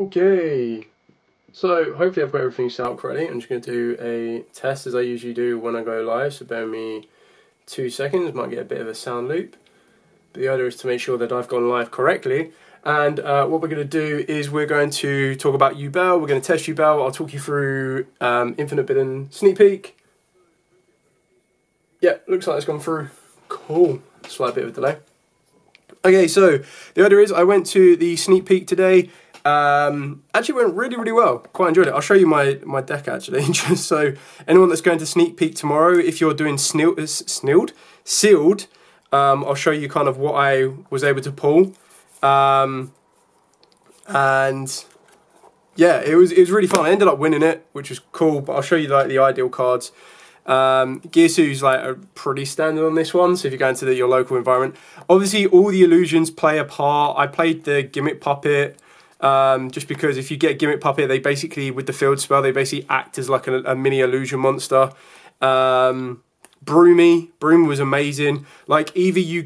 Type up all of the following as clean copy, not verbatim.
Okay, so hopefully I've got everything set up correctly. I'm just going to do a test as I usually do when I go live, so bear with me 2 seconds, might get a bit of a sound loop. But the idea is to make sure that I've gone live correctly. And what we're going to do is we're going to talk about Yubel, we're going to test Yubel, I'll talk you through Infinite Bidding Sneak Peek. Yeah, looks like it's gone through. Cool, slight bit of a delay. Okay, so the idea is I went to the sneak peek today. Actually went really well. Quite enjoyed it. I'll show you my deck actually, just so anyone that's going to sneak peek tomorrow, if you're doing sealed, I'll show you kind of what I was able to pull. And yeah, it was really fun. I ended up winning it, which was cool. But I'll show you like the ideal cards. Gearsu's like a pretty standard on this one, so if you're going to your local environment, obviously all the illusions play a part. I played the Gimmick Puppet just because if you get Gimmick Puppet, they basically, with the field spell, they basically act as like a mini illusion monster. Broom was amazing. Like either you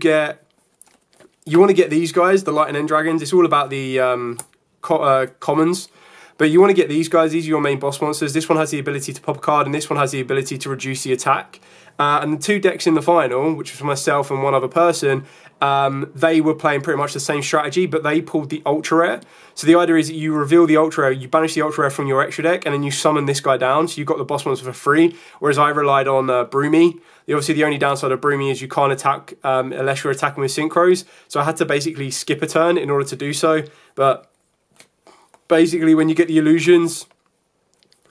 want to get these guys, the Lightning End Dragons. It's all about the commons. But you want to get these guys, these are your main boss monsters. This one has the ability to pop a card, and this one has the ability to reduce the attack. And the two decks in the final, which was myself and one other person, they were playing pretty much the same strategy, but they pulled the Ultra Rare. So the idea is that you reveal the Ultra Rare, you banish the Ultra Rare from your extra deck, and then you summon this guy down, so you've got the boss monster for free, whereas I relied on Broomy. Obviously, the only downside of Broomy is you can't attack unless you're attacking with Synchros, so I had to basically skip a turn in order to do so, but basically, when you get the illusions,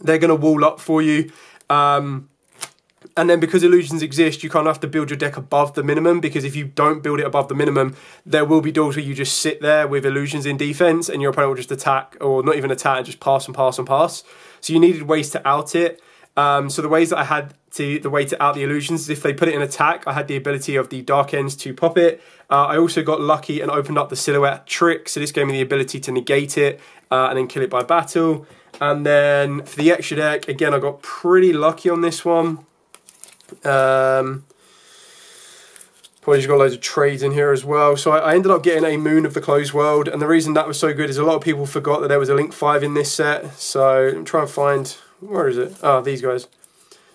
they're going to wall up for you. And then because illusions exist, you kind of have to build your deck above the minimum, because if you don't build it above the minimum, there will be duels where you just sit there with illusions in defense and your opponent will just attack, or not even attack, just pass and pass and pass. So you needed ways to out it. So the ways that I had the way to out the illusions is if they put it in attack, I had the ability of the Dark Ends to pop it. I also got lucky and opened up the Silhouette trick, so this gave me the ability to negate it and then kill it by battle. And then for the extra deck, again, I got pretty lucky on this one. Probably just got loads of trades in here as well. So I ended up getting a Moon of the Closed World, and the reason that was so good is a lot of people forgot that there was a Link 5 in this set. So I'm trying to find, where is it? Oh, these guys.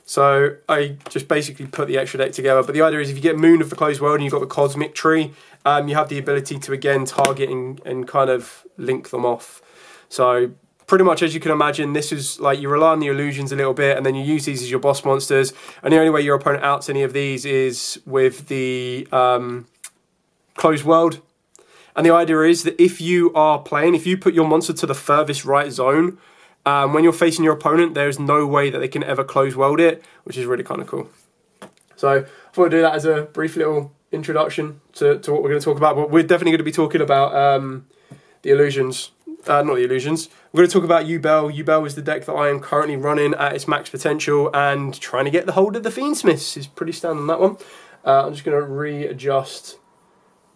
So I just basically put the extra deck together. But the idea is if you get Moon of the Closed World and you've got the Cosmic Tree, you have the ability to again target and kind of link them off. So pretty much as you can imagine, this is like you rely on the illusions a little bit and then you use these as your boss monsters. And the only way your opponent outs any of these is with the Closed World. And the idea is that if you are playing, if you put your monster to the furthest right zone, when you're facing your opponent, there's no way that they can ever Closed World it, which is really kind of cool. So I thought I'd do that as a brief little introduction to what we're going to talk about. But we're definitely going to be talking about the illusions. Not the illusions. We're going to talk about Yubel. Yubel is the deck that I am currently running at its max potential and trying to get the hold of the Fiendsmiths. Is pretty standard on that one. I'm just going to readjust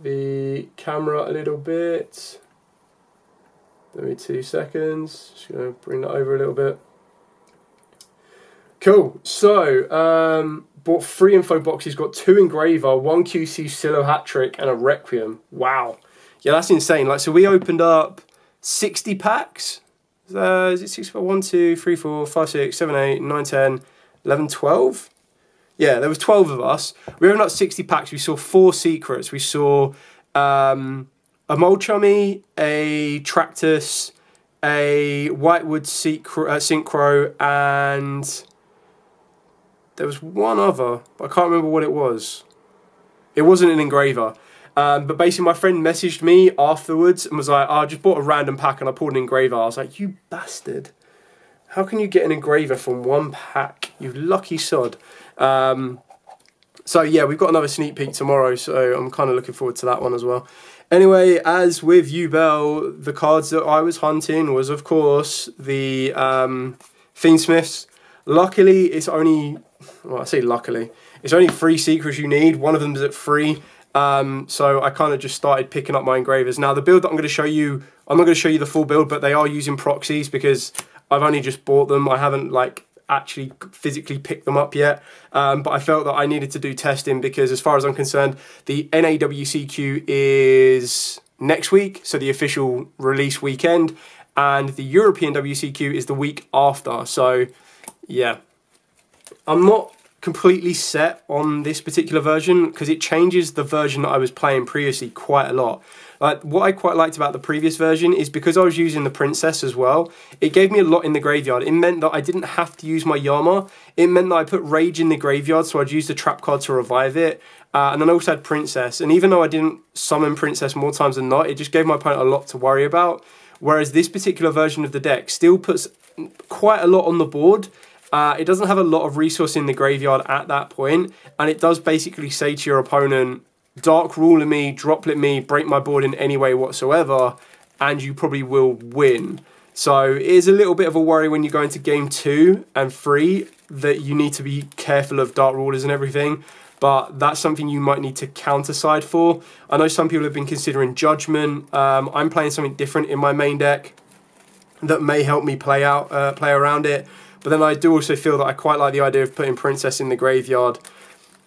the camera a little bit. Give me 2 seconds. Just going to bring that over a little bit. Cool. So, bought 3 info boxes, got 2 Engraver, 1 QC Silo Hat Trick, and a Requiem. Wow. Yeah, that's insane. Like, so we opened up 60 packs. Is it 6, 1, 2, 3, 4, 5, 6, 7, 8, 9, 10, 11, 12? Yeah, there was 12 of us. We opened up 60 packs. We saw 4 secrets. We saw a Molchummy, a Tractus, a Whitewood Synchro, and there was one other, but I can't remember what it was. It wasn't an Engraver. But basically my friend messaged me afterwards and was like, oh, I just bought a random pack and I pulled an Engraver. I was like, you bastard. How can you get an Engraver from 1 pack? You lucky sod. So yeah, we've got another sneak peek tomorrow, so I'm kind of looking forward to that one as well. Anyway, as with Yubel, the cards that I was hunting was, of course, the Fiendsmiths. Luckily, it's only, well, I say luckily, it's only 3 secrets you need. One of them is at 3. So I kind of just started picking up my Engravers. Now, the build that I'm going to show you, I'm not going to show you the full build, but they are using proxies because I've only just bought them. I haven't, like, actually physically picked them up yet, but I felt that I needed to do testing because as far as I'm concerned, the NAWCQ is next week, so the official release weekend, and the European WCQ is the week after. So, yeah. I'm not completely set on this particular version because it changes the version that I was playing previously quite a lot. Like, what I quite liked about the previous version is because I was using the Princess as well, it gave me a lot in the graveyard. It meant that I didn't have to use my Yama. It meant that I put Rage in the graveyard, so I'd use the trap card to revive it. And then I also had Princess. And even though I didn't summon Princess more times than not, it just gave my opponent a lot to worry about. Whereas this particular version of the deck still puts quite a lot on the board. It doesn't have a lot of resource in the graveyard at that point, and it does basically say to your opponent, Dark Ruler me, Droplet me, break my board in any way whatsoever, and you probably will win. So it is a little bit of a worry when you go into game 2 and 3 that you need to be careful of Dark Rulers and everything, but that's something you might need to counter side for. I know some people have been considering Judgment. I'm playing something different in my main deck that may help me play around it. But then I do also feel that I quite like the idea of putting Princess in the graveyard,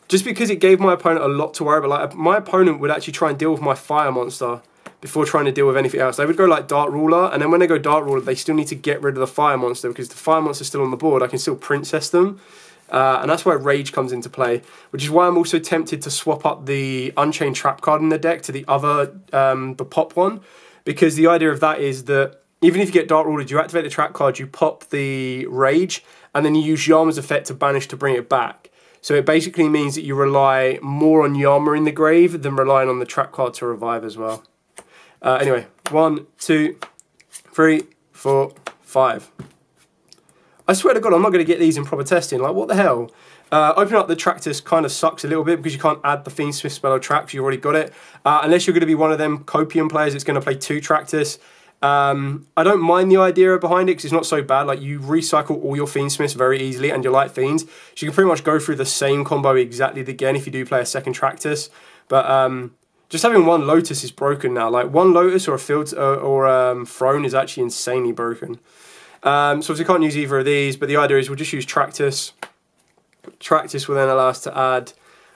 just because it gave my opponent a lot to worry about. Like, my opponent would actually try and deal with my Fire Monster before trying to deal with anything else. They would go like Dark Ruler, and then when they go Dark Ruler, they still need to get rid of the Fire Monster, because the Fire Monster's still on the board. I can still Princess them, and that's where Rage comes into play, which is why I'm also tempted to swap up the Unchained Trap card in the deck to the other, the Pop one, because the idea of that is that even if you get Dark Ruler, you activate the trap card, you pop the Rage, and then you use Yama's effect to banish to bring it back. So it basically means that you rely more on Yama in the grave than relying on the trap card to revive as well. Anyway, 1, 2, 3, 4, 5. I swear to God, I'm not going to get these in proper testing. Like, what the hell? Opening up the Tractus kind of sucks a little bit because you can't add the Fiendsmith spell or trap because you already got it. Unless you're going to be one of them Copium players that's going to play 2 Tractus. I don't mind the idea behind it because it's not so bad. Like, you recycle all your Fiendsmiths very easily and your Light Fiends, so you can pretty much go through the same combo exactly again if you do play a second Tractus. But just having one Lotus is broken now. Like, one Lotus or a Field or Throne is actually insanely broken. So obviously can't use either of these, but the idea is we'll just use Tractus. Tractus will then allow us to add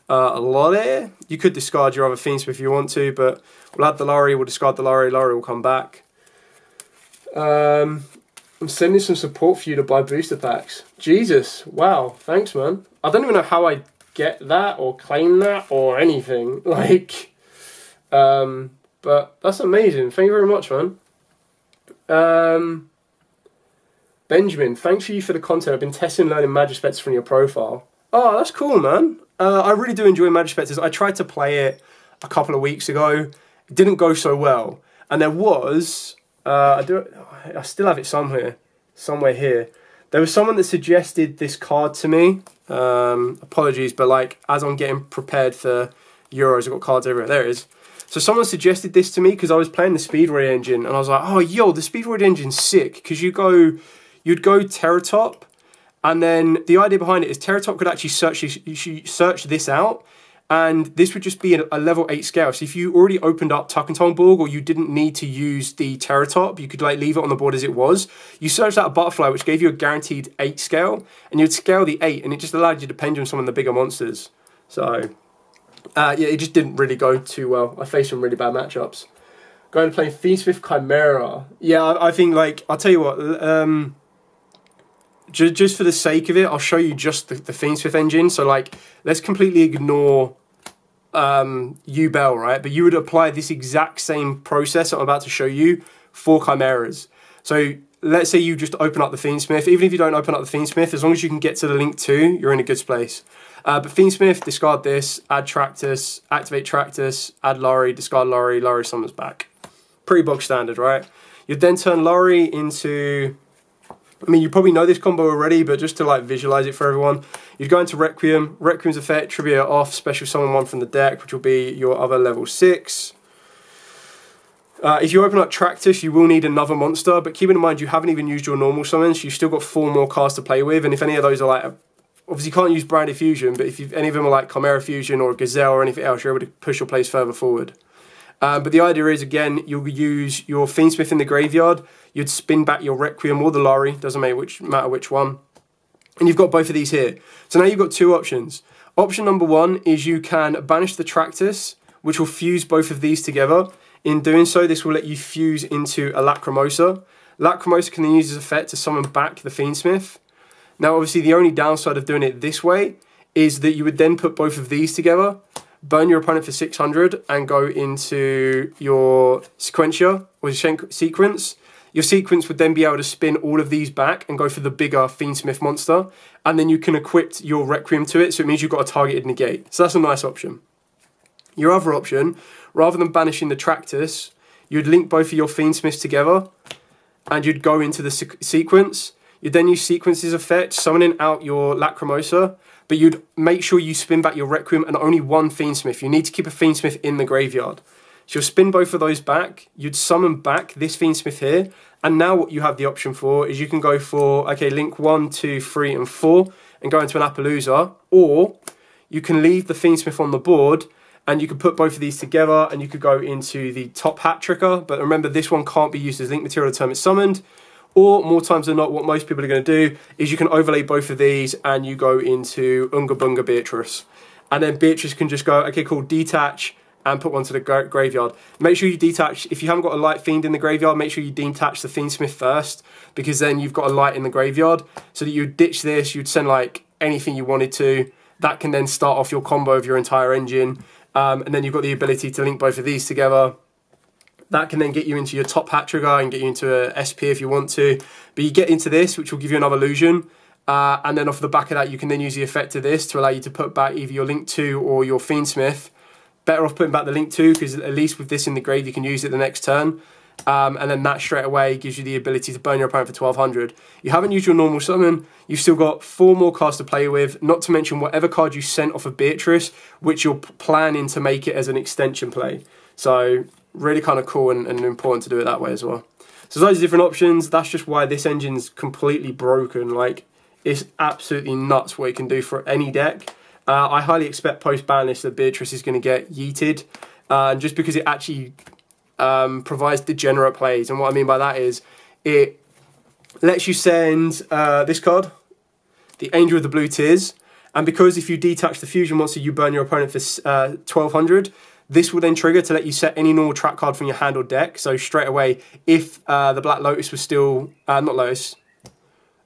a Lolly. You could discard your other Fiendsmith if you want to, but we'll add the Lorry, we'll discard the Lorry, Lorry will come back. I'm sending some support for you to buy booster packs. Jesus, wow, thanks, man. I don't even know how I get that or claim that or anything. Like, but that's amazing. Thank you very much, man. Benjamin, thanks for the content. I've been testing and learning Magispectors from your profile. Oh, that's cool, man. I really do enjoy Magispectors. I tried to play it a couple of weeks ago. It didn't go so well. And there was... I still have it somewhere here. There was someone that suggested this card to me. Apologies, but like as I'm getting prepared for Euros, I've got cards everywhere. There it is. So someone suggested this to me because I was playing the Speedroid engine, and I was like, oh, yo, the Speedroid engine's sick, because you'd go Terratop, and then the idea behind it is Terratop could actually search this out, and this would just be a level 8 scale. So if you already opened up Tuckentonborg, or you didn't need to use the Terratop, you could like leave it on the board as it was. You searched out a Butterfly, which gave you a guaranteed 8 scale, and you'd scale the 8, and it just allowed you to pendulum some of the bigger monsters. So, yeah, it just didn't really go too well. I faced some really bad matchups. Going to play Fiendsmith Chimera. Yeah, I think, like, I'll tell you what, just for the sake of it, I'll show you just the Fiendsmith engine. So, like, let's completely ignore Yubel, right? But you would apply this exact same process that I'm about to show you for Chimeras. So, let's say you just open up the Fiendsmith. Even if you don't open up the Fiendsmith, as long as you can get to the link 2, you're in a good place. But Fiendsmith, discard this, add Tractus, activate Tractus, add Lorry, discard Lorry, Lorry summons back. Pretty bog standard, right? You'd then turn Lorry into... I mean, you probably know this combo already, but just to like visualize it for everyone, you'd go into Requiem. Requiem's effect, trivia off, special summon 1 from the deck, which will be your other level 6. If you open up Tractus, you will need another monster, but keep in mind you haven't even used your normal summons. You've still got 4 more cards to play with, and if any of those are like, obviously you can't use Branded Fusion, but if any of them are like Chimera Fusion or Gazelle or anything else, you're able to push your plays further forward. But the idea is, again, you'll use your Fiendsmith in the graveyard, you'd spin back your Requiem or the Lorry, doesn't matter which one, and you've got both of these here. So now you've got 2 options. Option number 1 is you can banish the Tractus, which will fuse both of these together. In doing so, this will let you fuse into a Lacrimosa. Lacrimosa can then use this effect to summon back the Fiendsmith. Now, obviously, the only downside of doing it this way is that you would then put both of these together, burn your opponent for 600, and go into your Sequentia, or your Sequence. Your Sequence would then be able to spin all of these back and go for the bigger Fiendsmith monster, and then you can equip your Requiem to it, so it means you've got a targeted negate. So that's a nice option. Your other option, rather than banishing the Tractus, you'd link both of your Fiendsmiths together, and you'd go into the Sequence. You'd then use Sequence's effect, summoning out your Lacrimosa, but you'd make sure you spin back your Requiem and only one Fiendsmith. You need to keep a Fiendsmith in the graveyard. So you'll spin both of those back, you'd summon back this Fiendsmith here, and now what you have the option for is you can go for, okay, link 1, 2, 3, and 4, and go into an Appaloosa, or you can leave the Fiendsmith on the board, and you can put both of these together, and you could go into the top hat tricker, but remember this one can't be used as link material the time it's summoned, or more times than not, what most people are going to do is you can overlay both of these, and you go into Unga Bunga Beatrice. And then Beatrice can just go, okay, cool, detach, and put one to the graveyard. Make sure you detach, if you haven't got a Light Fiend in the graveyard, make sure you detach the Fiendsmith first, because then you've got a Light in the graveyard, so that you'd ditch this, you'd send like anything you wanted to, that can then start off your combo of your entire engine, and then you've got the ability to link both of these together. That can then get you into your top hat trigger and get you into a SP if you want to, but you get into this, which will give you another illusion, and then off the back of that, you can then use the effect of this to allow you to put back either your Link 2 or your Fiendsmith. Better off putting back the Link 2, because at least with this in the grave, you can use it the next turn. And then that straight away gives you the ability to burn your opponent for 1200. You haven't used your normal summon. You've still got 4 more cards to play with, not to mention whatever card you sent off of Beatrice, which you're planning to make it as an extension play. So really kind of cool and important to do it that way as well. So those are different options. That's just why this engine's completely broken. Like, it's absolutely nuts what it can do for any deck. I highly expect post-ban list that Beatrice is going to get yeeted, just because it actually provides degenerate plays. And what I mean by that is it lets you send this card, the Angel of the Blue Tears, and because if you detach the fusion monster, you burn your opponent for 1200, this will then trigger to let you set any normal trap card from your hand or deck. So straight away, if the Black Lotus was still, not Lotus,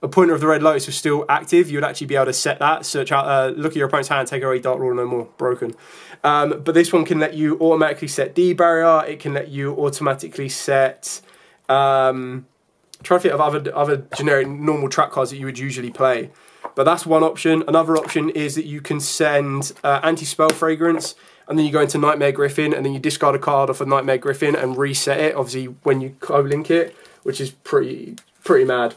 a Pointer of the Red Lotus was still active, you would actually be able to set that, search out, look at your opponent's hand, take away Dark Ruler, no more, broken. But this one can let you automatically set D-Barrier, it can let you automatically set, try to think of other generic normal trap cards that you would usually play. But that's one option. Another option is that you can send Anti-Spell Fragrance, and then you go into Nightmare Griffin, and then you discard a card off of Nightmare Griffin and reset it, obviously when you co-link it, which is pretty mad.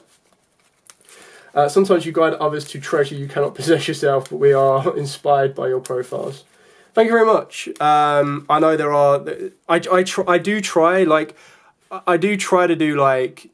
Sometimes you guide others to treasure you cannot possess yourself, but we are inspired by your profiles. Thank you very much. I know there are. I do try to do like,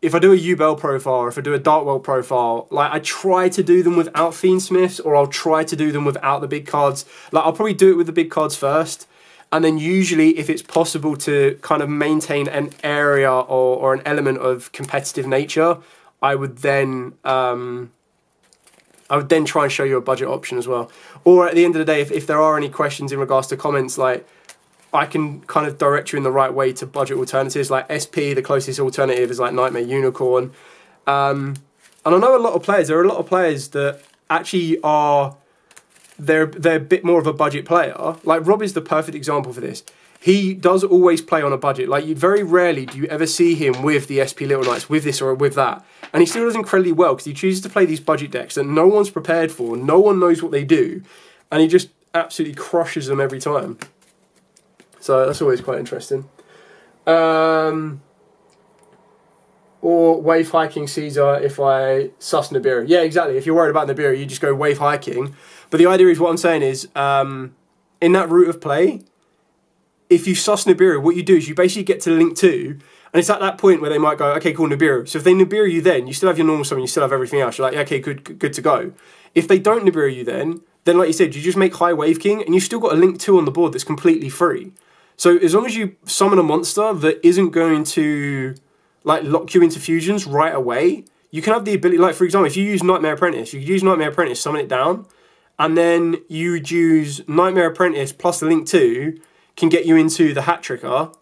if I do a Yubel profile or if I do a Darkworld profile, like I try to do them without Fiendsmiths, or I'll try to do them without the big cards. Like I'll probably do it with the big cards first, and then usually if it's possible to kind of maintain an area or an element of competitive nature, I would then try and show you a budget option as well. Or at the end of the day, if there are any questions in regards to comments, like I can kind of direct you in the right way to budget alternatives. Like SP, the closest alternative is like Nightmare Unicorn. And I know there are a lot of players that actually are, they're a bit more of a budget player. Like Rob is the perfect example for this. He does always play on a budget. Like, very rarely do you ever see him with the SP Little Knights, with this or with that. And he still does incredibly well because he chooses to play these budget decks that no one's prepared for, no one knows what they do, and he just absolutely crushes them every time. So that's always quite interesting. Or wave hiking Caesar if I sus Nibiru. Yeah, exactly. If you're worried about Nibiru, you just go wave hiking. But the idea is, what I'm saying is, in that route of play, if you sus Nibiru, what you do is you basically get to link 2, and it's at that point where they might go, okay, cool, Nibiru. So if they Nibiru you then, you still have your normal summon, you still have everything else. You're like, okay, good to go. If they don't Nibiru you then like you said, you just make High Wave King, and you've still got a link 2 on the board that's completely free. So as long as you summon a monster that isn't going to like lock you into fusions right away, you can have the ability, like for example, if you use Nightmare Apprentice, you could use Nightmare Apprentice, summon it down, and then you'd use Nightmare Apprentice plus the link 2, can get you into the hat tricker,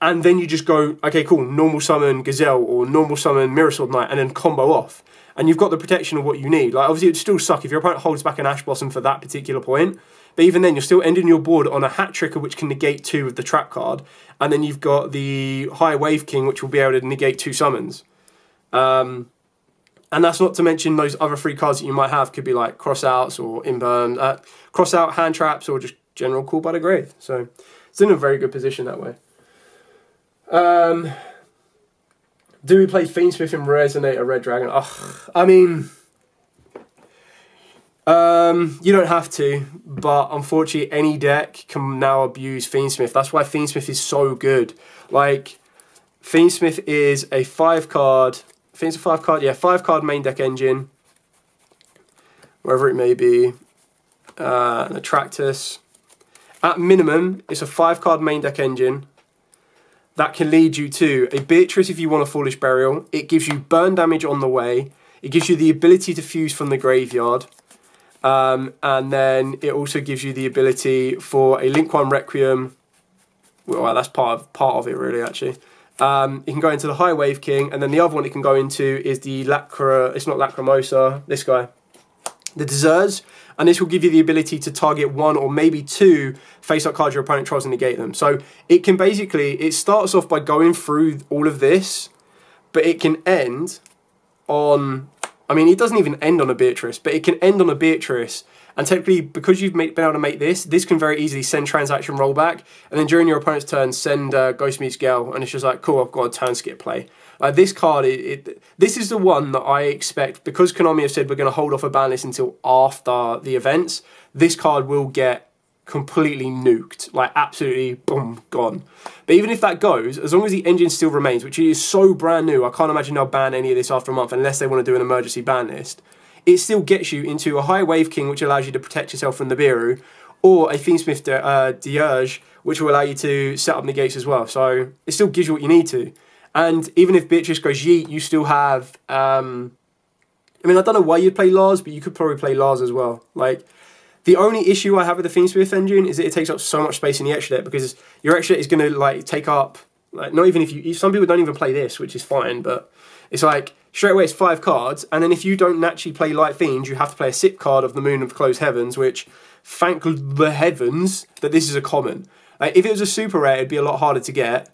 and then you just go, okay, cool, normal summon Gazelle or normal summon Mirror Sword Knight, and then combo off. And you've got the protection of what you need. Like, obviously, it'd still suck if your opponent holds back an Ash Blossom for that particular point. But even then, you're still ending your board on a Hat Tricker, which can negate 2 of the trap card. And then you've got the High Wave King, which will be able to negate 2 summons. And that's not to mention those other 3 cards that you might have. Could be like Crossouts or Inburn, Crossout, Hand Traps, or just general Call by the Grave. So it's in a very good position that way. Do we play Fiendsmith in Resonator Red Dragon? I mean, you don't have to, but unfortunately any deck can now abuse Fiendsmith. That's why Fiendsmith is so good. Like, Fiendsmith is a 5-card, I think it's a 5-card, yeah, 5-card main deck engine, wherever it may be, an Attractus. At minimum, it's a 5-card main deck engine that can lead you to a Beatrice if you want a Foolish Burial. It gives you burn damage on the way. It gives you the ability to fuse from the graveyard. And then it also gives you the ability for a Link 1 Requiem. Well, that's part of it, really, actually. You can go into the High Wave King, and then the other one it can go into is the it's not Lacrimosa, this guy. The Deserts, and this will give you the ability to target 1 or maybe 2 face-up cards your opponent tries to negate them. So it can basically, it starts off by going through all of this, but it can end on, I mean, it doesn't even end on a Beatrice, but it can end on a Beatrice, and technically, because you've been able to make this can very easily send Transaction Rollback, and then during your opponent's turn, send Ghost Meets Gale, and it's just like, cool, I've got a turn skip play. This card, this is the one that I expect, because Konami have said we're going to hold off a ban list until after the events, this card will get completely nuked, like absolutely, boom, gone. But even if that goes, as long as the engine still remains, which is so brand new, I can't imagine they'll ban any of this after a month unless they want to do an emergency ban list, it still gets you into a High Wave King, which allows you to protect yourself from the Biru, or a Fiendsmith Dirge, which will allow you to set up negates as well. So it still gives you what you need to. And even if Beatrice goes yeet, you still have, I mean, I don't know why you'd play Lars, but you could probably play Lars as well. Like, the only issue I have with the Fiendsmith engine is that it takes up so much space in the extra deck, because your extra deck is going to, like, take up, like, not even if some people don't even play this, which is fine, but it's like, straight away it's 5 cards, and then if you don't naturally play Light Fiend, you have to play a SIP card of the Moon of Closed Heavens, which, thank the heavens that this is a common. Like, if it was a super rare, it'd be a lot harder to get.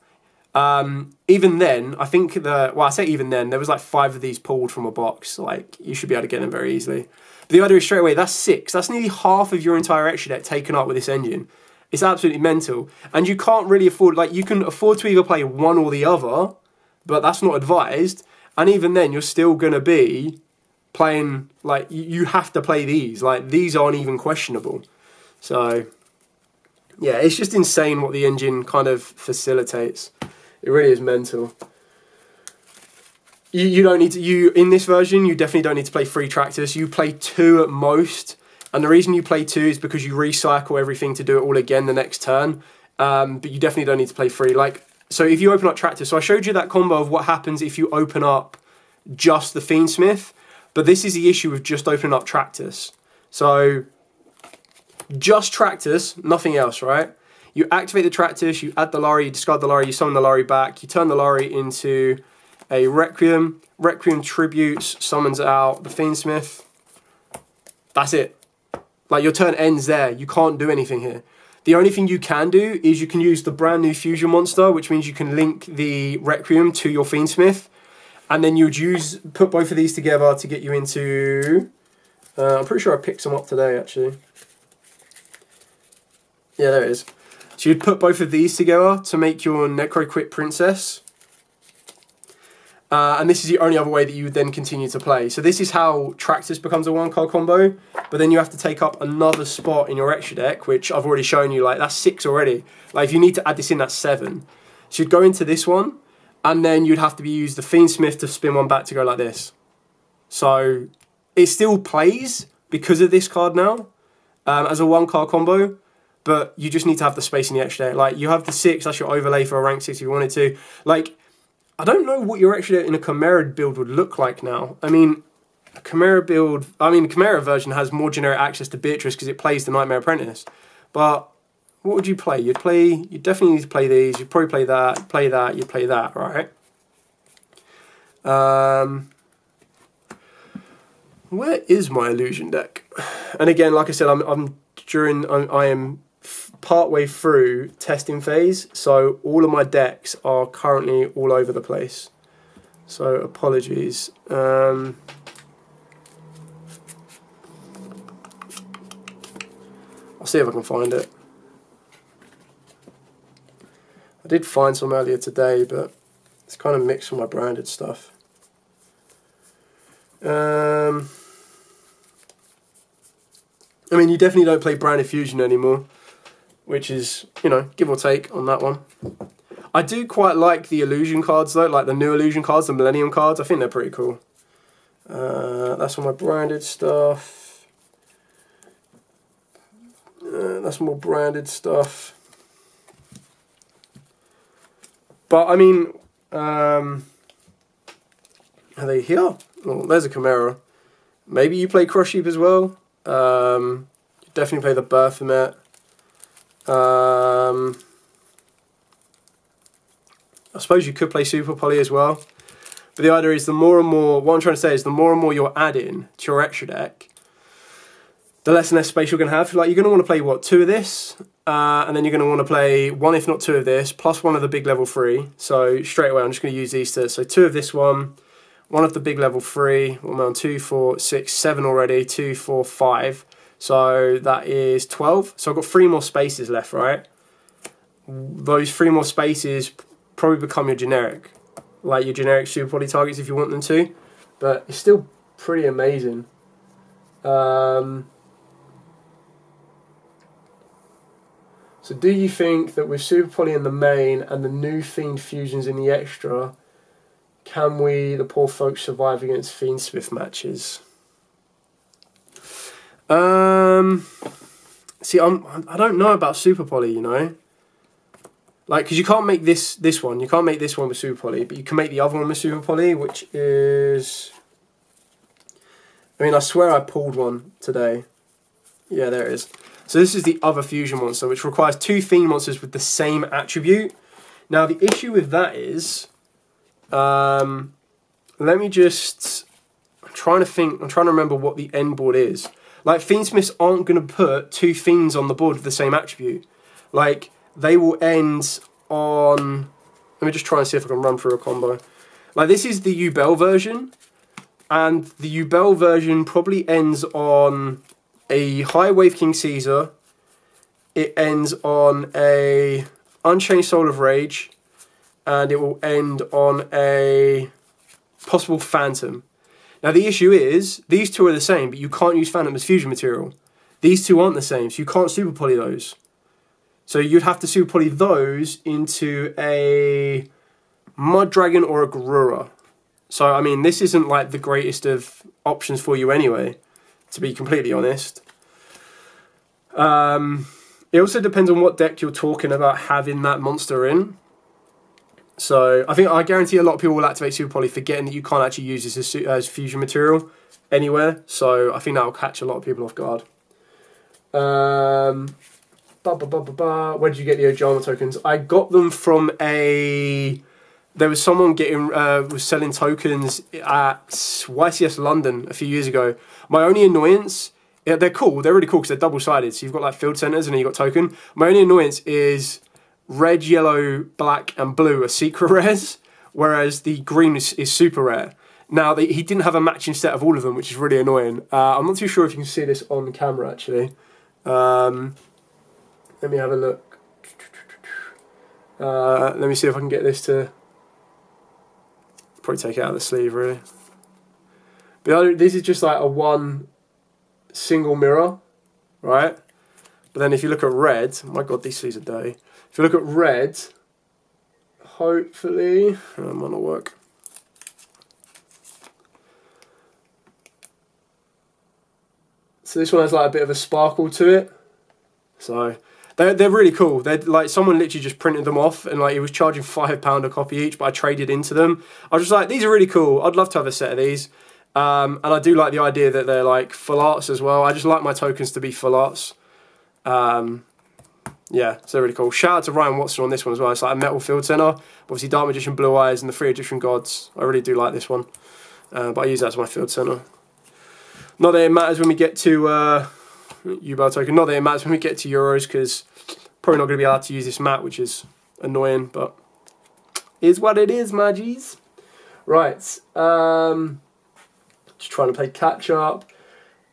Even then, I think I say even then, there was like 5 of these pulled from a box. Like, you should be able to get them very easily. But the idea is straight away, that's 6. That's nearly half of your entire extra deck taken up with this engine. It's absolutely mental. And you can't really afford, like, you can afford to either play one or the other, but that's not advised. And even then, you're still going to be playing, like, you have to play these. Like, these aren't even questionable. So, yeah, it's just insane what the engine kind of facilitates. It really is mental. You don't need to, in this version, you definitely don't need to play 3 Tractors. You play 2 at most. And the reason you play 2 is because you recycle everything to do it all again the next turn. But you definitely don't need to play 3. Like, so if you open up Tractors, so I showed you that combo of what happens if you open up just the Fiendsmith. But this is the issue with just opening up Tractors. So, just Tractors, nothing else, right? You activate the Tractors, you add the Lari, you discard the Lari, you summon the Lari back, you turn the Lari into a Requiem. Requiem tributes, summons out the Fiendsmith. That's it. Like, your turn ends there. You can't do anything here. The only thing you can do is you can use the brand new Fusion Monster, which means you can link the Requiem to your Fiendsmith. And then you'd put both of these together to get you into... I'm pretty sure I picked some up today, actually. Yeah, there it is. So you'd put both of these together to make your Necroquip Princess. And this is the only other way that you would then continue to play. So this is how Tractors becomes a 1-card combo. But then you have to take up another spot in your extra deck, which I've already shown you. Like, that's 6 already. Like, if you need to add this in, that's 7. So you'd go into this one. And then you'd have to use the Fiendsmith to spin one back to go like this. So it still plays because of this card now as a 1-card combo. But you just need to have the space in the extra deck. Like, you have the 6, that's your overlay for a rank 6 if you wanted to. Like, I don't know what your extra deck in a Chimera build would look like now. I mean, a Chimera build... I mean, the Chimera version has more generic access to Beatrice because it plays the Nightmare Apprentice. But what would you play? You definitely need to play these. You'd probably play that, you play that, right? Where is my illusion deck? And again, like I said, I am part way through testing phase, so all of my decks are currently all over the place. So apologies. I'll see if I can find it. I did find some earlier today, but it's kind of mixed with my branded stuff. I mean, you definitely don't play branded Fusion anymore, which is, you know, give or take on that one. I do quite like the illusion cards though, like the new illusion cards, the Millennium cards. I think they're pretty cool. That's all my branded stuff. That's more branded stuff. But I mean, are they here? Oh, there's a Chimera. Maybe you play Crush Sheep as well. You definitely play the Baphomet. I suppose you could play Super Poly as well. But the idea is the more and more, what I'm trying to say is the more and more you're adding to your extra deck, the less and less space you're going to have. Like, you're going to want to play, what, 2 of this? And then you're going to want to play 1, if not 2 of this, plus 1 of the big level 3. So straight away, I'm just going to use these two. So 2 of this one, 1 of the big level 3. What am I on? 2, 4, 6, 7 already. 2, 4, 5. So that is 12. So I've got 3 more spaces left, right? Those 3 more spaces probably become your generic. Like your generic Super Poly targets if you want them to. But it's still pretty amazing. So do you think that with Super Poly in the main and the new Fiend fusions in the extra, can we, the poor folks, survive against Fiendsmith matches? See, I don't know about Super Poly, you know. Like, because you can't make this one. You can't make this one with Super Poly, but you can make the other one with Super Poly, which is... I mean, I swear I pulled one today. Yeah, there it is. So this is the other fusion monster, which requires 2 Fiend monsters with the same attribute. Now, the issue with that is... let me just... I'm trying to remember what the end board is. Like, Fiendsmiths aren't going to put 2 Fiends on the board with the same attribute. Like, they will end on... Let me just try and see if I can run through a combo. Like, this is the Yubel version. And the Ubell version probably ends on a High Wave King Caesar. It ends on a Unchained Soul of Rage. And it will end on a possible Phantom. Now, the issue is, these two are the same, but you can't use Phantom as fusion material. These two aren't the same, so you can't Super Poly those. So you'd have to Super Poly those into a Mud Dragon or a Garura. So, I mean, this isn't like the greatest of options for you anyway, to be completely honest. It also depends on what deck you're talking about having that monster in. So, I guarantee a lot of people will activate Super Poly forgetting that you can't actually use this as fusion material anywhere. So, I think that will catch a lot of people off guard. Where did you get the Ojama tokens? I got them from a... There was someone was selling tokens at YCS London a few years ago. My only annoyance... Yeah, they're cool. They're really cool because they're double-sided. So you've got like field centers and then you've got token. My only annoyance is red, yellow, black, and blue are secret rares, whereas the green is super rare. Now, he didn't have a matching set of all of them, which is really annoying. I'm not too sure if you can see this on camera, actually. Let me have a look. Let me see if I can get this to... Probably take it out of the sleeve, really. But this is just like a one single mirror, right? But then if you look at red... My God, these sleeves are dirty. If you look at red, hopefully... It might not work. So this one has like a bit of a sparkle to it. So... They're really cool. They're like, someone literally just printed them off and like he was charging £5 a copy each, but I traded into them. I was just like, these are really cool. I'd love to have a set of these. And I do like the idea that they're like full arts as well. I just like my tokens to be full arts. yeah, so really cool. Shout out to Ryan Watson on this one as well. It's like a metal field center. Obviously, Dark Magician, Blue Eyes, and the 3 Egyptian Gods. I really do like this one. But I use that as my field center. Not that it matters when we get to Yubel token. Not that it matters when we get to Euros, because probably not going to be allowed to use this map, which is annoying, but is what it is, my G's. Right. Just trying to play catch up.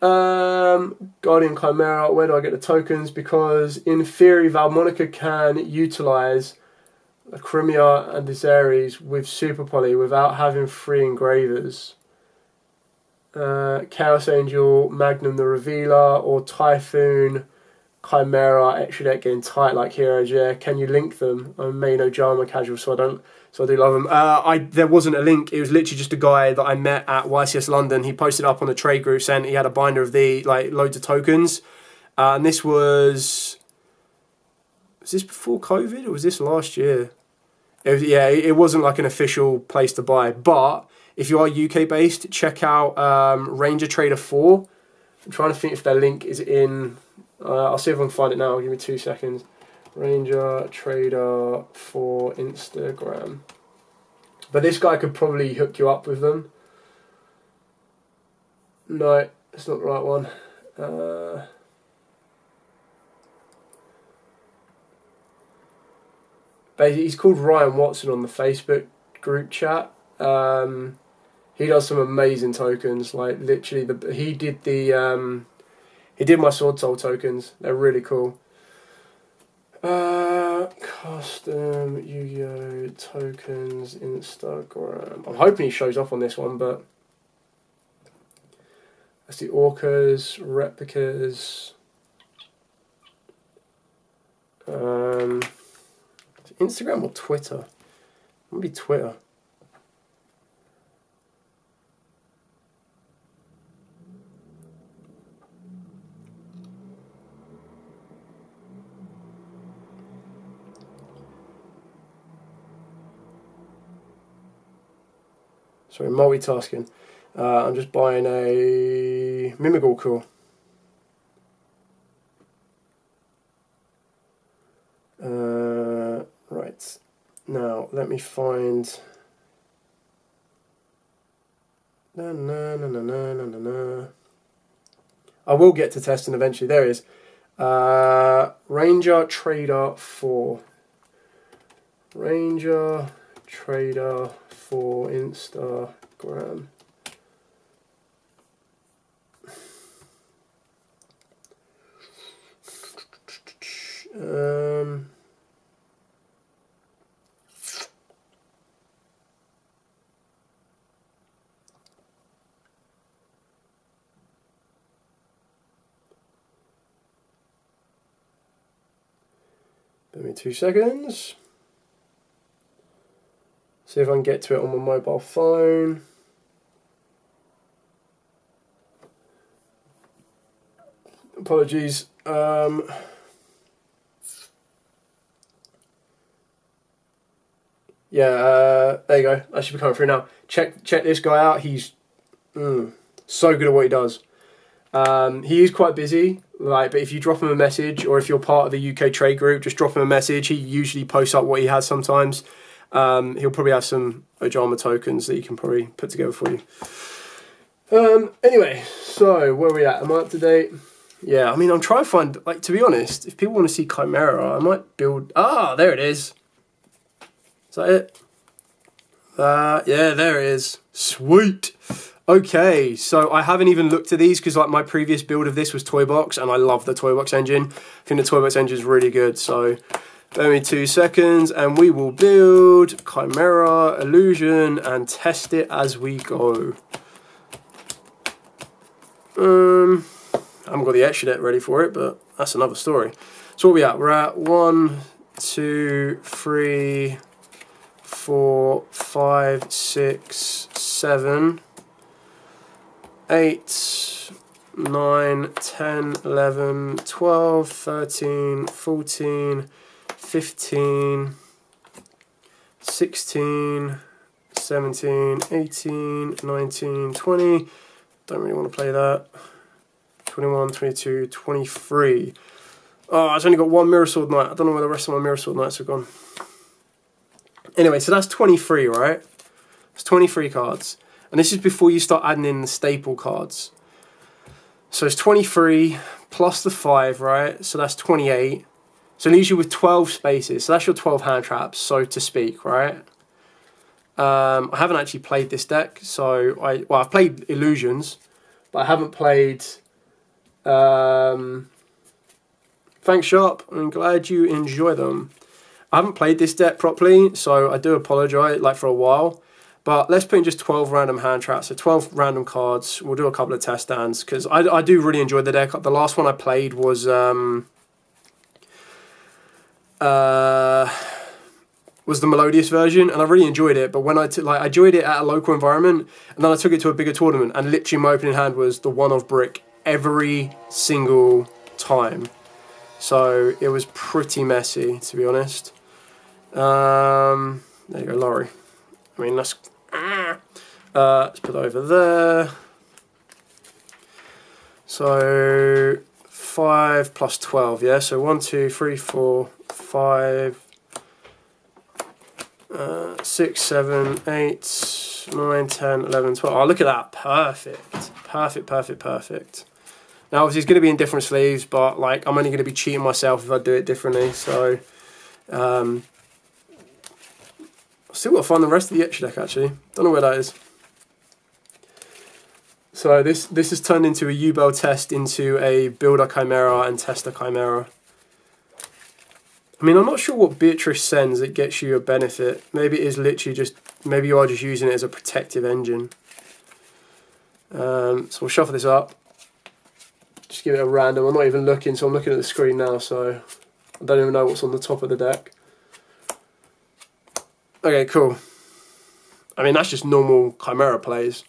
Guardian Chimera, where do I get the tokens? Because in theory, Valmonica can utilize the Crimea and Viserys with Super Poly without having 3 engravers. Chaos Angel, Magnum the Revealer, or Typhoon, Chimera, extra deck getting tight like Heroes. Yeah, can you link them? I'm main Ojama casual, so I do love them. There wasn't a link. It was literally just a guy that I met at YCS London. He posted up on the trade group saying he had a binder of loads of tokens. And this was this before COVID or was this last year? It wasn't like an official place to buy. But if you are UK based, check out Ranger Trader 4. I'm trying to think if their link is in. I'll see if I can find it now. Give me 2 seconds. Ranger Trader for Instagram. But this guy could probably hook you up with them. No, it's not the right one. Basically, he's called Ryan Watson on the Facebook group chat. He does some amazing tokens. Like literally, he did my Sword Soul tokens. They're really cool. Custom Yu-Gi-Oh tokens Instagram. I'm hoping he shows up on this one, but that's the Orcas, replicas. Instagram or Twitter? Maybe Twitter. Sorry, multitasking. I'm just buying a Mimigorkur. Right. Now, let me find... I will get to testing eventually. There it is. Ranger Trader 4. Ranger Trader for Instagram. Give me 2 seconds. See if I can get to it on my mobile phone. Apologies. There you go. That should be coming through now. Check this guy out. He's so good at what he does. He is quite busy, but if you drop him a message, or if you're part of the UK trade group, just drop him a message. He usually posts up what he has sometimes. He'll probably have some Ojama tokens that he can probably put together for you. Anyway, so where are we at? Am I up to date? Yeah, I mean, I'm trying to find, to be honest, if people want to see Chimera, I might build... Ah, there it is. Is that it? Yeah, there it is. Sweet. Okay, so I haven't even looked at these because my previous build of this was Toybox, and I love the Toybox engine. I think the Toybox engine is really good, so... Give me 2 seconds and we will build Chimera Illusion and test it as we go. I haven't got the extra deck ready for it, but that's another story. So what are we at? We're at 1, 2, 3, 4, 5, 6, 7, 8, 9, 10, 11, 12, 13, 14, 15, 16, 17, 18, 19, 20, don't really want to play that, 21, 22, 23. Oh, it's only got one Mirror Sword Knight. I don't know where the rest of my Mirror Sword Knights have gone. Anyway, so that's 23, right? It's 23 cards. And this is before you start adding in the staple cards. So it's 23 plus the 5, right? So that's 28. So it leaves you with 12 spaces. So that's your 12 hand traps, so to speak, right? I haven't actually played this deck. So, I've played Illusions, but I haven't played... Thanks, Sharp. I'm glad you enjoy them. I haven't played this deck properly, so I do apologise, like, for a while. But let's put in just 12 random hand traps, so 12 random cards. We'll do a couple of test stands, because I do really enjoy the deck. The last one I played was the Melodious version, and I really enjoyed it. But when I enjoyed it at a local environment, and then I took it to a bigger tournament, and literally my opening hand was the one-off brick every single time. So it was pretty messy, to be honest. There you go, Laurie. I mean, let's put that over there. So 5 plus 12, yeah. So 1, 2, 3, 4, 5, 6, 7, 8, 9, 10, 11, 12. Oh, look at that. Perfect. Perfect, perfect, perfect. Now, obviously, it's going to be in different sleeves, but like I'm only going to be cheating myself if I do it differently. So, I've still got to find the rest of the extra deck, actually. Don't know where that is. So this has turned into a Yubel test into a Builder Chimera and Tester Chimera. I mean, I'm not sure what Beatrice sends that gets you a benefit. Maybe it is literally just, maybe you are just using it as a protective engine. So we'll shuffle this up. Just give it a random. I'm not even looking, so I'm looking at the screen now, so I don't even know what's on the top of the deck. Okay, cool. I mean, that's just normal Chimera plays.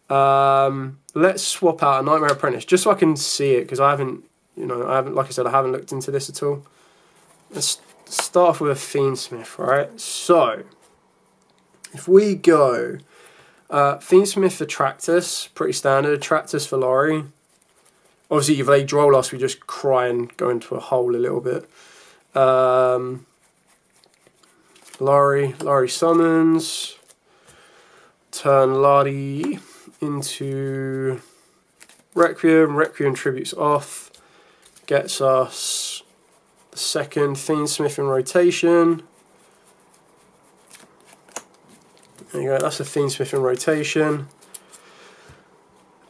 Let's swap out a Nightmare Apprentice, just so I can see it, because I haven't, like I said, I haven't looked into this at all. Let's start off with a Fiendsmith, right? So, if we go Fiendsmith for Tractus, pretty standard. Tractus for Laurie. Obviously, if they droll us, we just cry and go into a hole a little bit. Laurie summons. Turn Ladi into Requiem. Requiem tributes off. Gets us the second Fiendsmith in rotation. There you go, that's a Fiendsmith in rotation.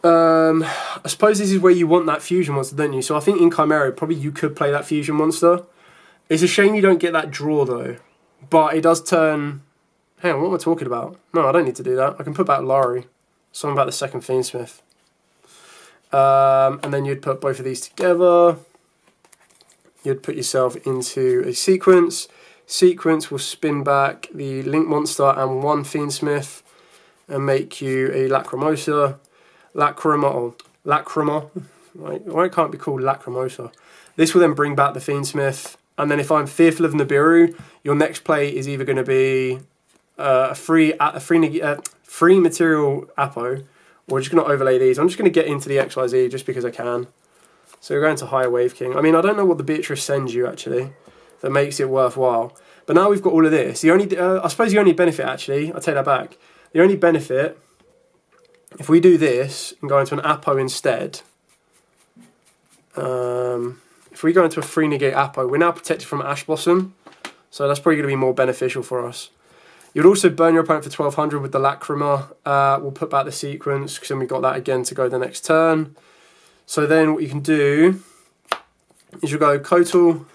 I suppose this is where you want that fusion monster, don't you? So I think in Chimera, probably you could play that fusion monster. It's a shame you don't get that draw, though. But it does turn... Hang on, what am I talking about? No, I don't need to do that. I can put back Laurie. Something about the second Fiendsmith. And then you'd put both of these together. You'd put yourself into a sequence. Sequence will spin back the Link Monster and one Fiendsmith and make you a Lacrimosa. Lacrima. Right, why it can't be called Lacrimosa. This will then bring back the Fiendsmith. And then if I'm fearful of Nibiru, your next play is either going to be a free material Apo, or we're just going to overlay these. I'm just going to get into the XYZ just because I can. So we're going to Higher Wave King. I mean, I don't know what the Beatrice sends you, actually, that makes it worthwhile. But now we've got all of this. The only, I suppose the only benefit, actually, I'll take that back. The only benefit, if we do this and go into an Apo instead, if we go into a free negate Apo, we're now protected from Ash Blossom. So that's probably going to be more beneficial for us. You'd also burn your opponent for 1200 with the Lacrima. We'll put back the sequence, because then we've got that again to go the next turn. So then what you can do is you'll go Kotal.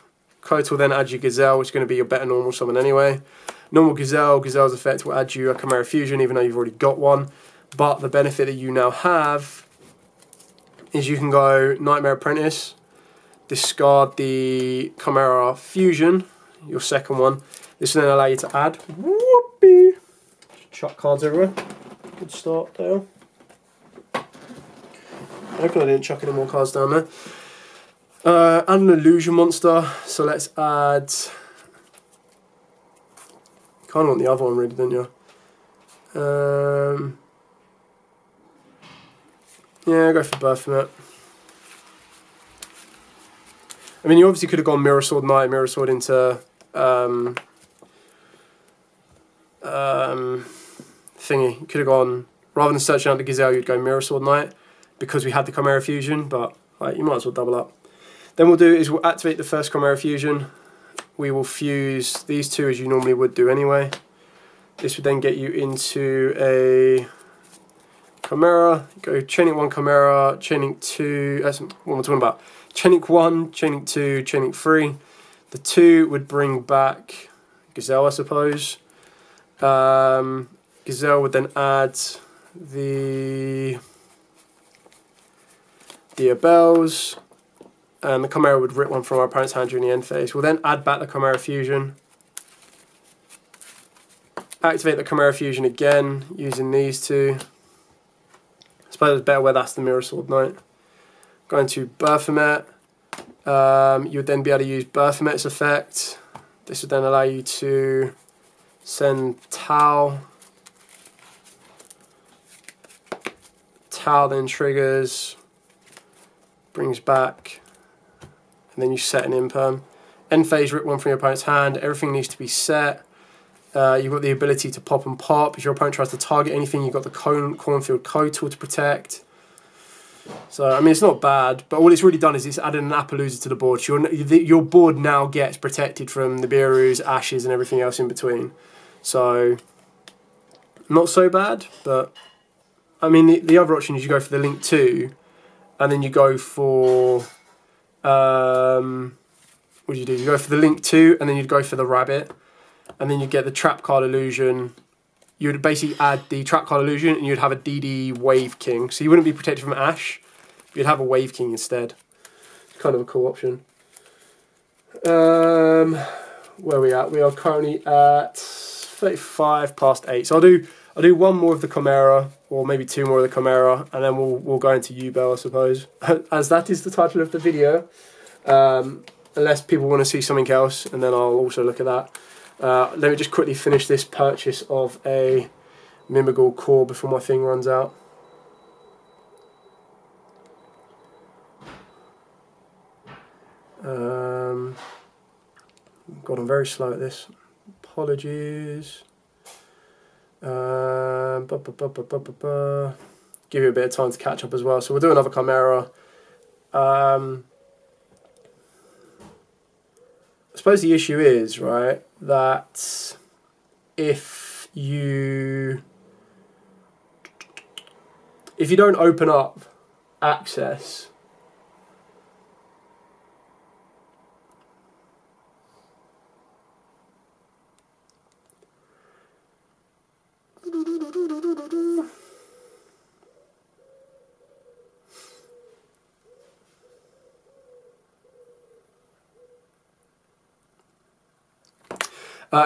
Kotal then add you Gazelle, which is going to be your better normal summon anyway. Normal Gazelle. Gazelle's effect will add you a Chimera Fusion, even though you've already got one. But the benefit that you now have is you can go Nightmare Apprentice, discard the Chimera Fusion, your second one. This will then allow you to add. Whoopee! Chuck cards everywhere. Good start, Dale. Hopefully I didn't chuck any more cards down there. Add an Illusion Monster. So let's add... Kind of want the other one really, don't you? Yeah, go for Birthmet. I mean, you obviously could have gone Mirror Sword Knight, Mirror Sword into thingy. You could have gone, rather than searching out the Gazelle, you'd go Mirror Sword Knight because we had the Chimera fusion, but like, you might as well double up. Then we'll do is we'll activate the first Chimera fusion. We will fuse these two as you normally would do anyway. This would then get you into a Chimera. Go Chaining 1 Chimera, Chaining 2, that's what we're talking about. Chaining 1, Chaining 2, Chaining 3. The 2 would bring back Gazelle, I suppose. Gazelle would then add the Ubels, and the Chimera would rip one from our opponent's hand during the end phase. We'll then add back the Chimera fusion. Activate the Chimera fusion again using these two. I suppose it's better where that's the Mirror Sword Knight. Going to Baphomet. You would then be able to use Baphomet's effect. This would then allow you to send Tau. Tau then triggers, brings back, and then you set an imperm. End phase, rip one from your opponent's hand. Everything needs to be set. You've got the ability to pop and pop. If your opponent tries to target anything, you've got the Cornfield Code tool to protect. So, I mean, it's not bad, but all it's really done is it's added an Appaloosa to the board. So your board now gets protected from the Birus, Ashes, and everything else in between. So, not so bad, but I mean, the other option is you go for the Link 2, and then you go for, what do you do? You go for the Link 2, and then you'd go for the Rabbit, and then you get the Trap Card Illusion. You would basically add the Trap Card Illusion, and you'd have a DD Wave King. So you wouldn't be protected from Ash, you'd have a Wave King instead. It's kind of a cool option. Where are we at? We are currently at 35 past 8. So I'll do one more of the Chimera, or maybe two more of the Chimera, and then we'll go into Yubel, I suppose, as that is the title of the video. Unless people want to see something else, and then I'll also look at that. Let me just quickly finish this purchase of a Mimigul core before my thing runs out. God, I'm very slow at this. Apologies. Give you a bit of time to catch up as well. So we'll do another Chimera. I suppose the issue is, right, that if you don't open up access,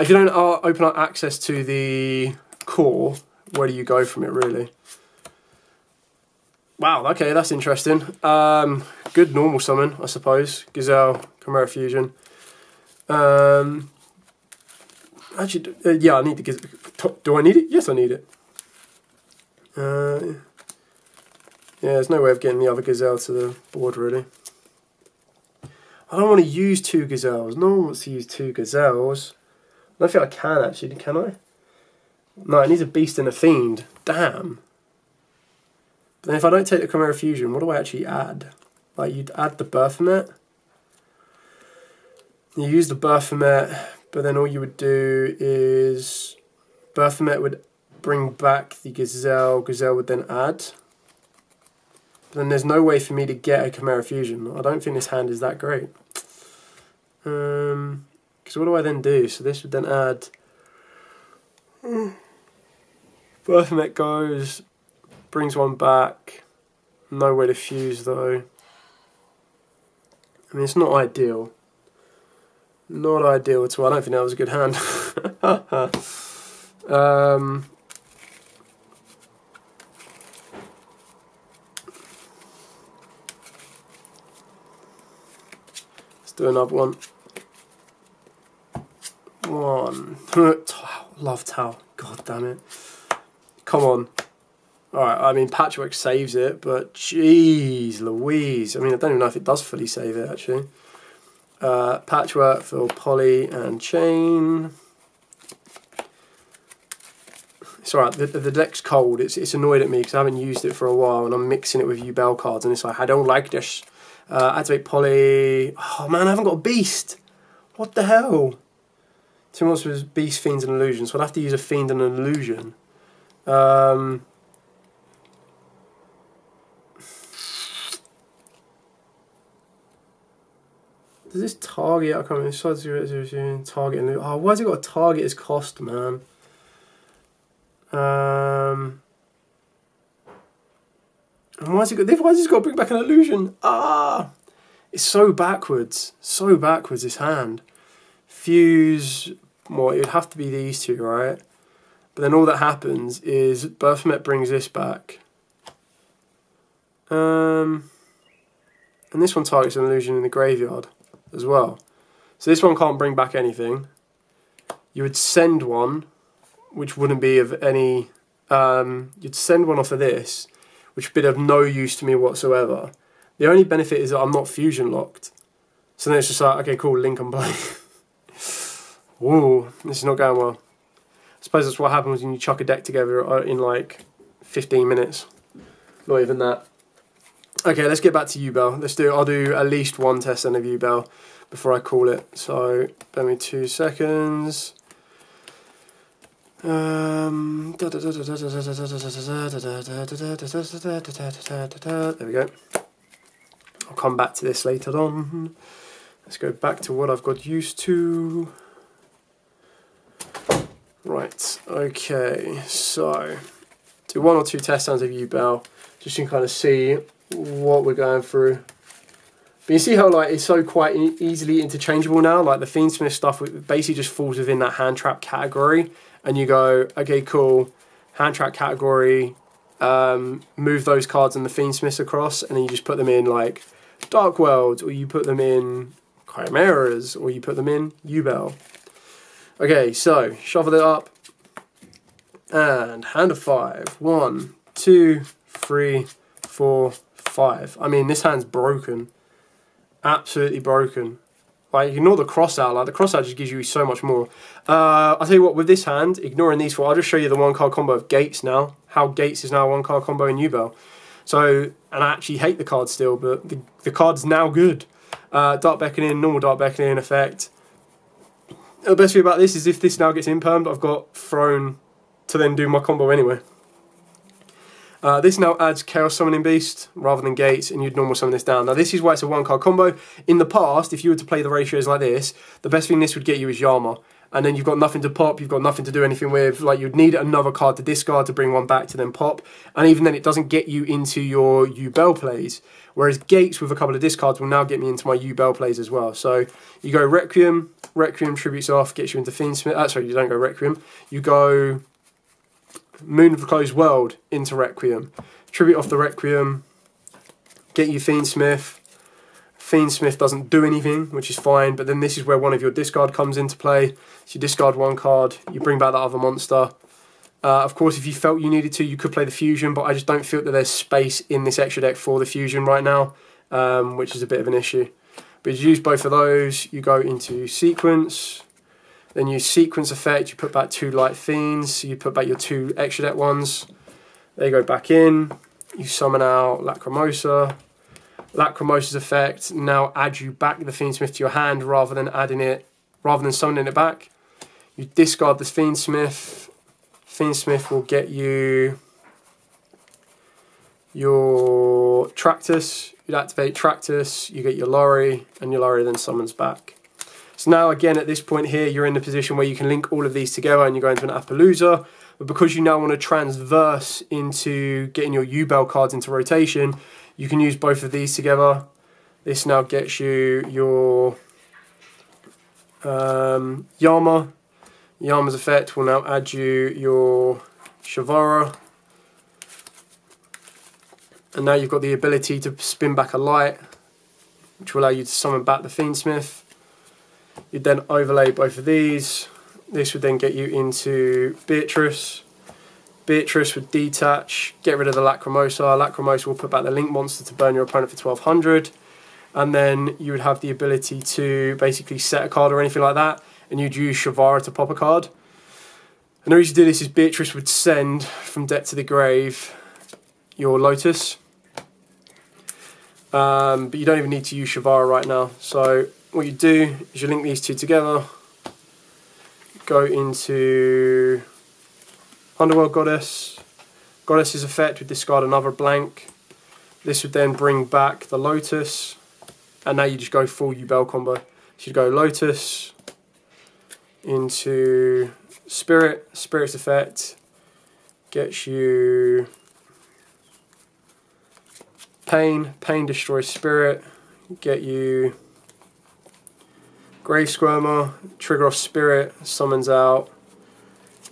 if you don't open up access to the core, where do you go from it, really? Wow, okay, that's interesting. Good normal summon, I suppose. Gazelle, Chimera Fusion. Actually, yeah, I need the Gazelle. Do I need it? Yes, I need it. Yeah, there's no way of getting the other Gazelle to the board, really. I don't want to use two Gazelles. No one wants to use two Gazelles. I don't think I can, actually, can I? No, it needs a Beast and a Fiend. Damn. But then if I don't take the Chimera Fusion, what do I actually add? Like, you'd add the Baphomet. You use the Baphomet, but then all you would do is Baphomet would bring back the Gazelle. Gazelle would then add. But then there's no way for me to get a Chimera Fusion. I don't think this hand is that great. Because what do I then do? So this would then add... Baphomet goes, brings one back. No way to fuse though. I mean, it's not ideal. Not ideal at all. I don't think that was a good hand. Let's do another one. Love Tau. God damn it. Come on. Alright, I mean, Patchwork saves it, but jeez Louise. I mean, I don't even know if it does fully save it, actually. Patchwork for poly and chain. It's alright, the deck's cold. It's annoyed at me because I haven't used it for a while and I'm mixing it with Yubel cards and it's like, I don't like this. Activate poly. Oh man, I haven't got a beast. What the hell? 2 monsters, beast, fiends and illusion. So I'd have to use a fiend and an illusion. Does this target? I can't remember. Target and oh, why has it got a target as cost, man? And why has it got to bring back an illusion? Ah, it's so backwards. So backwards. This hand. Fuse. Well, it would have to be these two, right? But then all that happens is Baphomet brings this back. And this one targets an illusion in the graveyard as well. So this one can't bring back anything. You would send one, which wouldn't be of any... you'd send one off of this, which would be of no use to me whatsoever. The only benefit is that I'm not fusion locked. So then it's just like, okay, cool, link and play. Ooh, this is not going well. I suppose that's what happens when you chuck a deck together in like 15 minutes. Not even that. Okay, let's get back to Yubel. I'll do at least one test then of Yubel before I call it. So, bear me 2 seconds. There we go. I'll come back to this later on. Let's go back to what I've got used to. Right, okay, so do 1 or 2 test sounds of Yubel, just to kind of see what we're going through. But you see how like it's so quite easily interchangeable now, like the Fiendsmith stuff basically just falls within that hand trap category, and you go, okay, cool, hand trap category, move those cards and the Fiendsmiths across, and then you just put them in like Dark Worlds, or you put them in Chimeras, or you put them in Yubel. Okay, so shuffle it up and hand of 5. 1, 2, 3, 4, 5. I mean, this hand's broken, absolutely broken. Like, ignore the cross out. Like the cross out just gives you so much more. I'll tell you what. With this hand, ignoring these 4, I'll just show you the 1-card combo of Gates now. How Gates is now a 1-card combo in Yubel. So, and I actually hate the card still, but the card's now good. Dark Beckoning, normal Dark Beckoning effect. The best thing about this is if this now gets impermed, I've got Throne to then do my combo anyway. This now adds Chaos Summoning Beast rather than Gates, and you'd normal summon this down. Now this is why it's a 1-card combo. In the past, if you were to play the ratios like this, the best thing this would get you is Yama. And then you've got nothing to pop, you've got nothing to do anything with. Like, you'd need another card to discard to bring one back to then pop. And even then, it doesn't get you into your Yubel plays. Whereas Gates with a couple of discards will now get me into my Yubel plays as well. So you go Requiem, Requiem tributes off, gets you into Fiendsmith. Sorry, you don't go Requiem. You go Moon of the Closed World into Requiem. Tribute off the Requiem, get you Fiendsmith. Fiendsmith doesn't do anything, which is fine, but then this is where one of your discard comes into play. So you discard 1 card, you bring back that other monster. Of course, if you felt you needed to, you could play the Fusion, but I just don't feel that there's space in this extra deck for the Fusion right now, which is a bit of an issue. But you use both of those, you go into Sequence, then you Sequence effect, you put back 2 Light Fiends, so you put back your 2 extra deck ones. They go back in, you summon out Lacrimosa. Lacrimosa's effect now adds you back the Fiendsmith to your hand rather than summoning it back. You discard this Fiendsmith. Fiendsmith will get you your Tractus. You'd activate Tractus, you get your Lorry, and your Lorry then summons back. So now again at this point here, you're in the position where you can link all of these together and you go into an Appaloosa. But because you now want to transverse into getting your Yubel cards into rotation, you can use both of these together. This now gets you your Yama. Yama's effect will now add you your Shavara. And now you've got the ability to spin back a light, which will allow you to summon back the Fiendsmith. You'd then overlay both of these. This would then get you into Beatrice. Beatrice would detach, get rid of the Lacrimosa. Lacrimosa will put back the Link monster to burn your opponent for 1200. and then you would have the ability to basically set a card or anything like that, and you'd use Chimera to pop a card. And the reason to do this is Beatrice would send from deck to the grave your Lotus. But you don't even need to use Chimera right now. So what you do is you link these two together, go into Underworld Goddess. Goddess's effect would discard another blank. This would then bring back the Lotus, and now you just go full Yubel combo. So you go Lotus into Spirit. Spirit's effect gets you Pain. Pain destroys Spirit. Get you Grave Squirmer. Trigger off Spirit. Summons out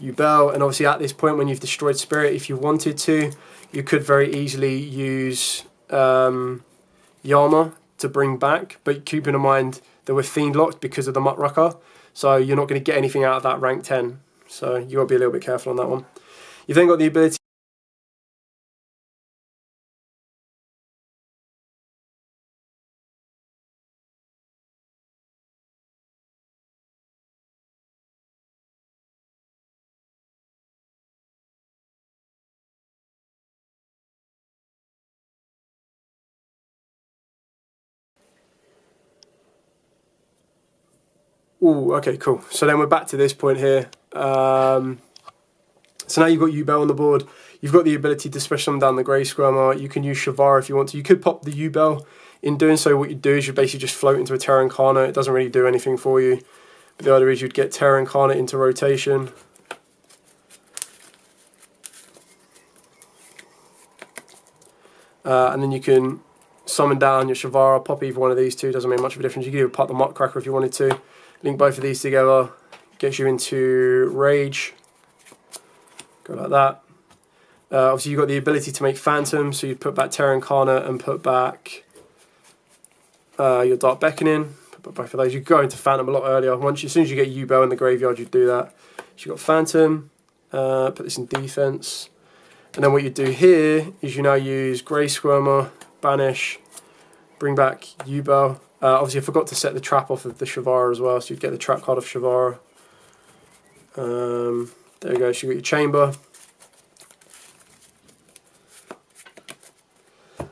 Yubel. And obviously at this point, when you've destroyed Spirit, if you wanted to, you could very easily use Yama to bring back. But keeping in mind that we're Fiend locked because of the Muttrucker, so you're not going to get anything out of that rank 10. So you got to be a little bit careful on that one. You've then got the ability. Ooh, okay, cool. So then we're back to this point here. So now you've got Yubel on the board. You've got the ability to special summon down the Grey Squirmer. You can use Chimera if you want to. You could pop the Yubel. In doing so, what you do is you basically just float into a Terra Incarnate. It doesn't really do anything for you. But the other is you'd get Terra Incarnate into rotation. And then you can summon down your Chimera, pop either one of these two. Doesn't make much of a difference. You could even pop the Muttcracker if you wanted to. Link both of these together, gets you into Rage. Go like that. Obviously you've got the ability to make Phantom, so you'd put back Terra Incarnate and put back your Dark Beckoning. Put back both of those. You could go into Phantom a lot earlier. As soon as you get Yubel in the graveyard, you'd do that. So you've got Phantom, put this in defense. And then what you do here is you now use Grey Squirmer, Banish, bring back Yubel. Obviously I forgot to set the trap off of the Chimera as well, so you'd get the trap card of Chimera. There you go, so you've got your Chamber.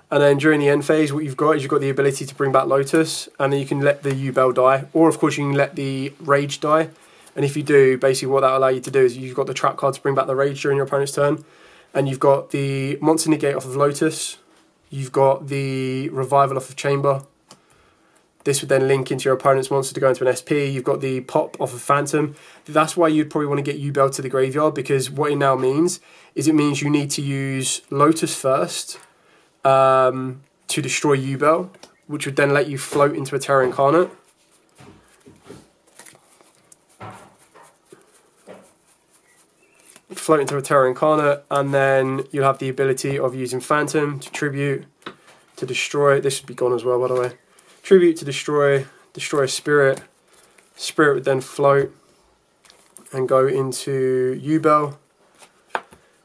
And then during the end phase, what you've got is you've got the ability to bring back Lotus, and then you can let the Yubel die, or of course you can let the Rage die. And if you do, basically what that will allow you to do is you've got the trap card to bring back the Rage during your opponent's turn, and you've got the Monster Negate off of Lotus, you've got the Revival off of Chamber. This would then link into your opponent's monster to go into an SP. You've got the pop off of Phantom. That's why you'd probably want to get Yubel to the graveyard, because what it now means is it means you need to use Lotus first to destroy Yubel, which would then let you float into a Terra Incarnate. Float into a Terra Incarnate, and then you'll have the ability of using Phantom to tribute, to destroy. This would be gone as well, by the way. Tribute to destroy a Spirit. Spirit would then float and go into Yubel.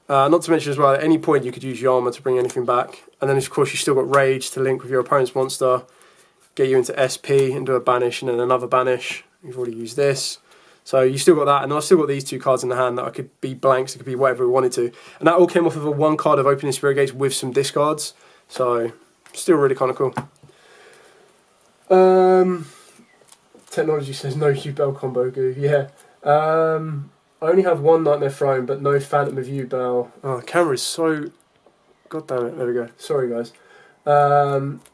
Not to mention as well, at any point you could use Yama to bring anything back. And then of course you've still got Rage to link with your opponent's monster, get you into SP and do a Banish and then another Banish. You've already used this. So you still got that, and I've still got these two cards in the hand that I could be blanks, it could be whatever we wanted to. And that all came off of a one card of Opening Spirit Gates with some discards. So still really kind of cool. Technology says no Yubel combo goo. Yeah. I only have one Nightmare Throne, but no Phantom of Yubel. Oh, the camera is so... God damn it. There we go. Sorry, guys.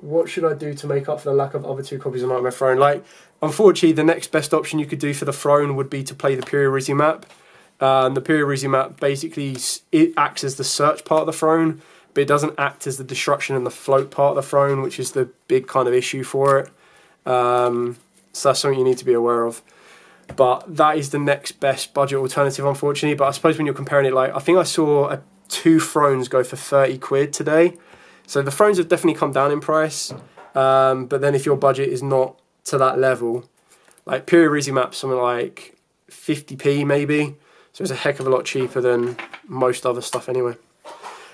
What should I do to make up for the lack of other two copies of Nightmare Throne? Like, unfortunately, the next best option you could do for the Throne would be to play the Pyrrhizzi map. The Pyrrhizzi map basically it acts as the search part of the Throne, but it doesn't act as the destruction and the float part of the Throne, which is the big kind of issue for it. So that's something you need to be aware of. But that is the next best budget alternative, unfortunately. But I suppose when you're comparing it, like, I think I saw two Thrones go for 30 quid today. So the Thrones have definitely come down in price. But then if your budget is not to that level, like Pyrrhizzi map's something like 50p maybe. So it's a heck of a lot cheaper than most other stuff anyway.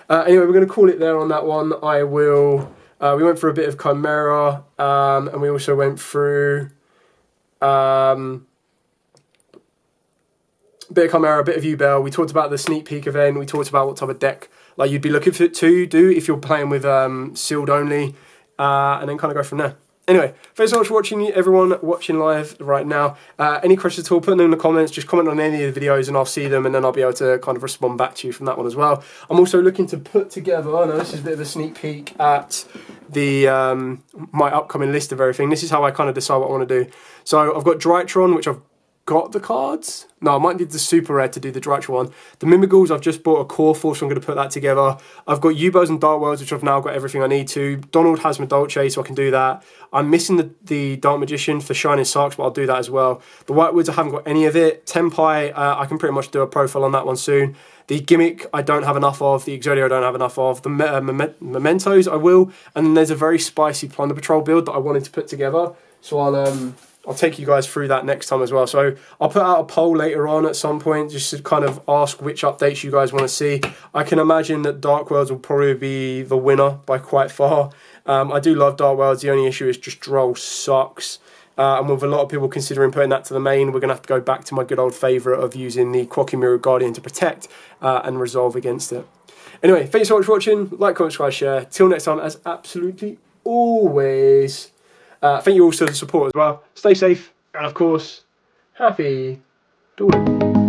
Anyway, we're going to call it there on that one. I will We went through a bit of Chimera, and we also went through a bit of Chimera, a bit of Yubel. We talked about the sneak peek event. We talked about what type of deck like you'd be looking for to do if you're playing with sealed only, and then kind of go from there. Anyway, thanks so much for watching, everyone watching live right now. Any questions at all, put them in the comments. Just comment on any of the videos and I'll see them, and then I'll be able to kind of respond back to you from that one as well. I'm also looking to put together, I know this is a bit of a sneak peek at the my upcoming list of everything. This is how I kind of decide what I want to do. So I've got Drytron, which I've got the cards. No, I might need the super rare to do the Drytron one. The Mimigals, I've just bought a core for, so I'm going to put that together. I've got Yubels and Dark Worlds, which I've now got everything I need to. Donald has my Dolce, so I can do that. I'm missing the Dark Magician for Shining Sarks, but I'll do that as well. The Whitewoods, I haven't got any of it. Tempai, I can pretty much do a profile on that one soon. The Gimmick, I don't have enough of. The Yugioh, I don't have enough of. The Mementos, I will. And then there's a very spicy Plunder Patrol build that I wanted to put together. So I'll take you guys through that next time as well. So I'll put out a poll later on at some point just to kind of ask which updates you guys want to see. I can imagine that Dark Worlds will probably be the winner by quite far. I do love Dark Worlds. The only issue is just Droll sucks. And with a lot of people considering putting that to the main, we're going to have to go back to my good old favourite of using the Chimera Guardian to protect and resolve against it. Anyway, thanks so much for watching. Like, comment, subscribe, share. Till next time, as absolutely always... thank you all for the support as well. Stay safe, and of course, happy dueling.